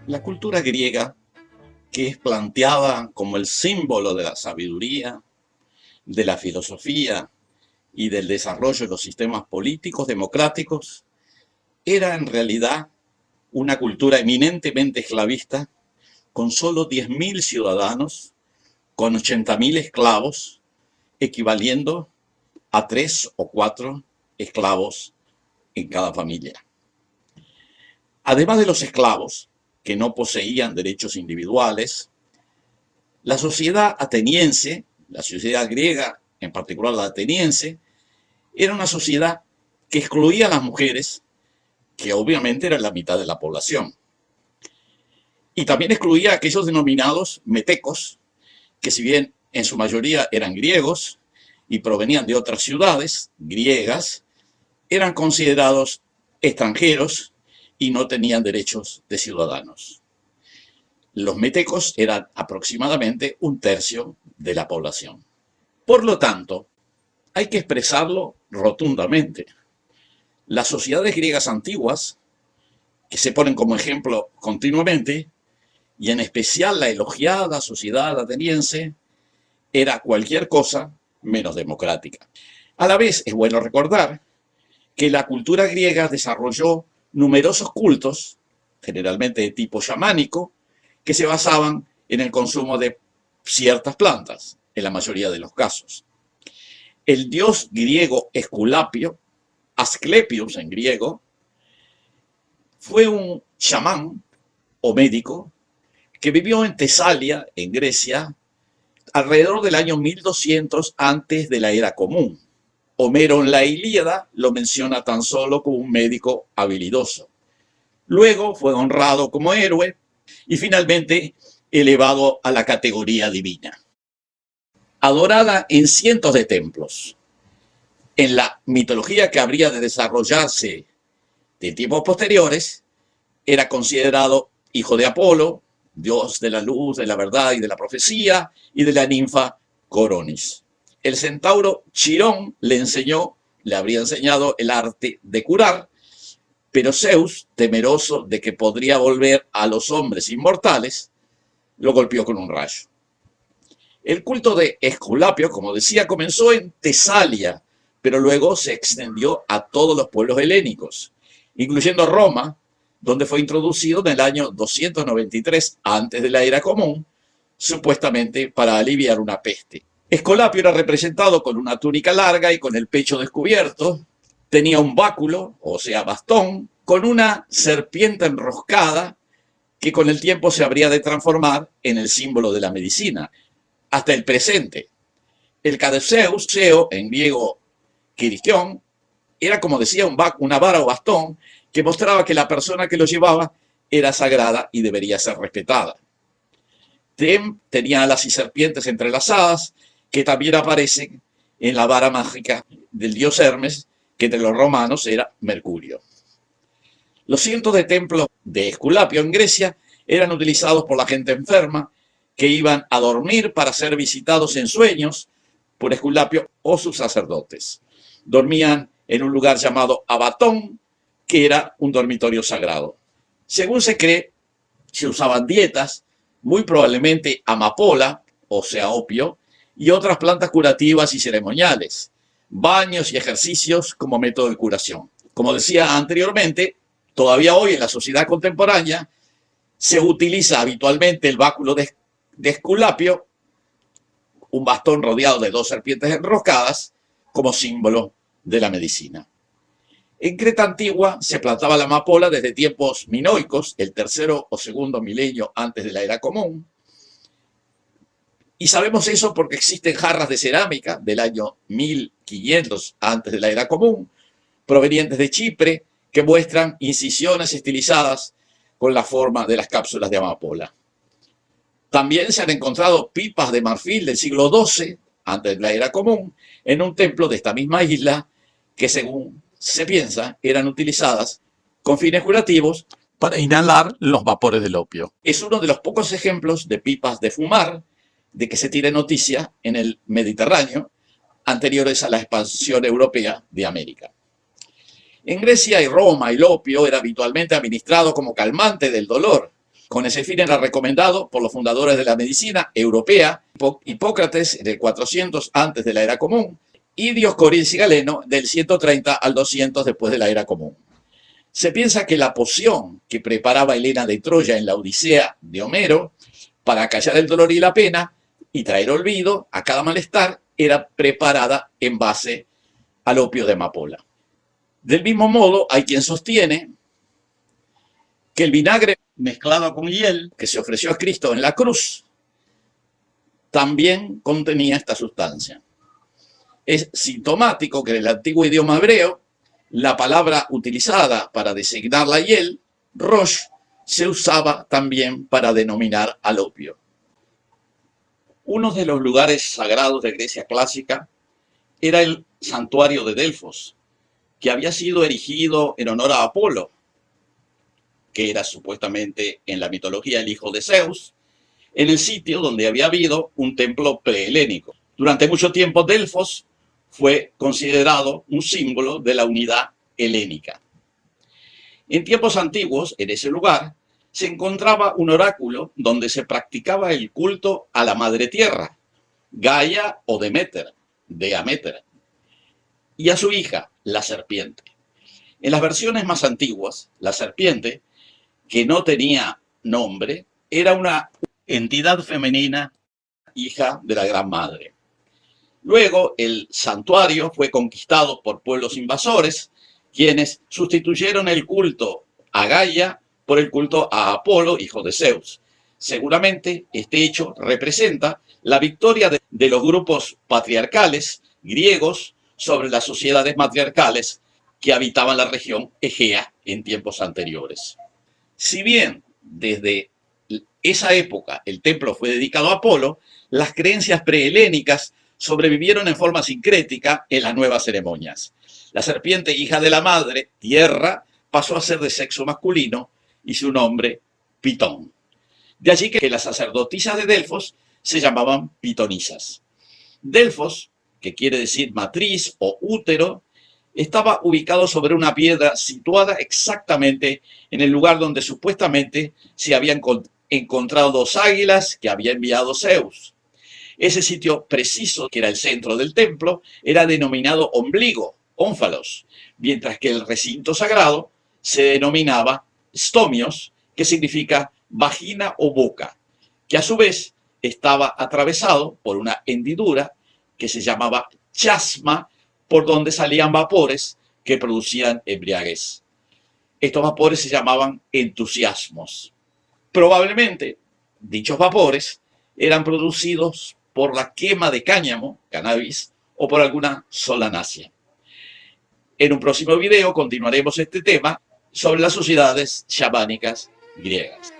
La cultura griega, que es planteada como el símbolo de la sabiduría, de la filosofía y del desarrollo de los sistemas políticos democráticos, era en realidad una cultura eminentemente esclavista, con solo 10.000 ciudadanos, con 80.000 esclavos, equivaliendo a 3 o 4 esclavos en cada familia. Además de los esclavos, que no poseían derechos individuales, la sociedad ateniense, la sociedad griega, en particular la ateniense, era una sociedad que excluía a las mujeres, que obviamente eran la mitad de la población. Y también excluía a aquellos denominados metecos, que si bien en su mayoría eran griegos y provenían de otras ciudades griegas, eran considerados extranjeros y no tenían derechos de ciudadanos. Los metecos eran aproximadamente un tercio de la población. Por lo tanto, hay que expresarlo rotundamente. Las sociedades griegas antiguas, que se ponen como ejemplo continuamente, y en especial la elogiada sociedad ateniense, era cualquier cosa menos democrática. A la vez, es bueno recordar que la cultura griega desarrolló numerosos cultos, generalmente de tipo chamánico, que se basaban en el consumo de ciertas plantas, en la mayoría de los casos. El dios griego Esculapio, Asclepios en griego, fue un chamán o médico que vivió en Tesalia, en Grecia, alrededor del año 1200 antes de la era común. Homero en la Ilíada lo menciona tan solo como un médico habilidoso. Luego fue honrado como héroe y finalmente elevado a la categoría divina. Adorada en cientos de templos. En la mitología que habría de desarrollarse de tiempos posteriores, era considerado hijo de Apolo, dios de la luz, de la verdad y de la profecía, y de la ninfa Coronis. El centauro Chirón le habría enseñado el arte de curar, pero Zeus, temeroso de que podría volver a los hombres inmortales, lo golpeó con un rayo. El culto de Esculapio, como decía, comenzó en Tesalia, pero luego se extendió a todos los pueblos helénicos, incluyendo Roma, donde fue introducido en el año 293 antes de la era común, supuestamente para aliviar una peste. Esculapio era representado con una túnica larga y con el pecho descubierto, tenía un báculo, o sea, bastón, con una serpiente enroscada que con el tiempo se habría de transformar en el símbolo de la medicina, hasta el presente. El caduceus, en griego quirikion, era, como decía, una vara o bastón que mostraba que la persona que lo llevaba era sagrada y debería ser respetada. Tem tenía alas y serpientes entrelazadas, que también aparecen en la vara mágica del dios Hermes, que entre los romanos era Mercurio. Los cientos de templos de Esculapio en Grecia eran utilizados por la gente enferma, que iban a dormir para ser visitados en sueños por Esculapio o sus sacerdotes. Dormían en un lugar llamado Abatón, que era un dormitorio sagrado. Según se cree, se usaban dietas, muy probablemente amapola, o sea, opio, y otras plantas curativas y ceremoniales, baños y ejercicios como método de curación. Como decía anteriormente, todavía hoy en la sociedad contemporánea se utiliza habitualmente el báculo de Esculapio, un bastón rodeado de 2 serpientes enroscadas, como símbolo de la medicina. En Creta antigua se plantaba la amapola desde tiempos minoicos, el tercero o segundo milenio antes de la era común. Y sabemos eso porque existen jarras de cerámica del año 1500 antes de la era común, provenientes de Chipre, que muestran incisiones estilizadas con la forma de las cápsulas de amapola. También se han encontrado pipas de marfil del siglo XII, antes de la era común, en un templo de esta misma isla, que según se piensa eran utilizadas con fines curativos para inhalar los vapores del opio. Es uno de los pocos ejemplos de pipas de fumar de que se tiene noticia en el Mediterráneo, anteriores a la expansión europea de América. En Grecia y Roma el opio era habitualmente administrado como calmante del dolor, Con ese fin era recomendado por los fundadores de la medicina europea, Hipócrates del 400 antes de la era común y Dioscorís y Galeno del 130 al 200 después de la era común. Se piensa que la poción que preparaba Helena de Troya en la Odisea de Homero para callar el dolor y la pena y traer olvido a cada malestar era preparada en base al opio de amapola. Del mismo modo, hay quien sostiene que el vinagre mezclado con hiel que se ofreció a Cristo en la cruz también contenía esta sustancia. Es sintomático que en el antiguo idioma hebreo la palabra utilizada para designar la hiel, rosh, se usaba también para denominar al opio. Uno de los lugares sagrados de Grecia clásica era el santuario de Delfos, que había sido erigido en honor a Apolo, que era supuestamente en la mitología el hijo de Zeus, en el sitio donde había habido un templo prehelénico. Durante mucho tiempo Delfos fue considerado un símbolo de la unidad helénica. En tiempos antiguos, en ese lugar, se encontraba un oráculo donde se practicaba el culto a la madre tierra, Gaia o Deméter, y a su hija, la serpiente. En las versiones más antiguas, la serpiente, que no tenía nombre, era una entidad femenina, hija de la Gran Madre. Luego, el santuario fue conquistado por pueblos invasores, quienes sustituyeron el culto a Gaia por el culto a Apolo, hijo de Zeus. Seguramente este hecho representa la victoria de los grupos patriarcales griegos sobre las sociedades matriarcales que habitaban la región Egea en tiempos anteriores. Si bien desde esa época el templo fue dedicado a Apolo, las creencias prehelénicas sobrevivieron en forma sincrética en las nuevas ceremonias. La serpiente, hija de la madre, tierra, pasó a ser de sexo masculino y su nombre, Pitón. De allí que las sacerdotisas de Delfos se llamaban pitonisas. Delfos, que quiere decir matriz o útero, estaba ubicado sobre una piedra situada exactamente en el lugar donde supuestamente se habían encontrado dos águilas que había enviado Zeus. Ese sitio preciso, que era el centro del templo, era denominado ombligo, ónfalos, mientras que el recinto sagrado se denominaba stomios, que significa vagina o boca, que a su vez estaba atravesado por una hendidura que se llamaba chasma, por donde salían vapores que producían embriaguez. Estos vapores se llamaban entusiasmos. Probablemente dichos vapores eran producidos por la quema de cáñamo, cannabis, o por alguna solanácea. En un próximo video continuaremos este tema sobre las sociedades chamánicas griegas.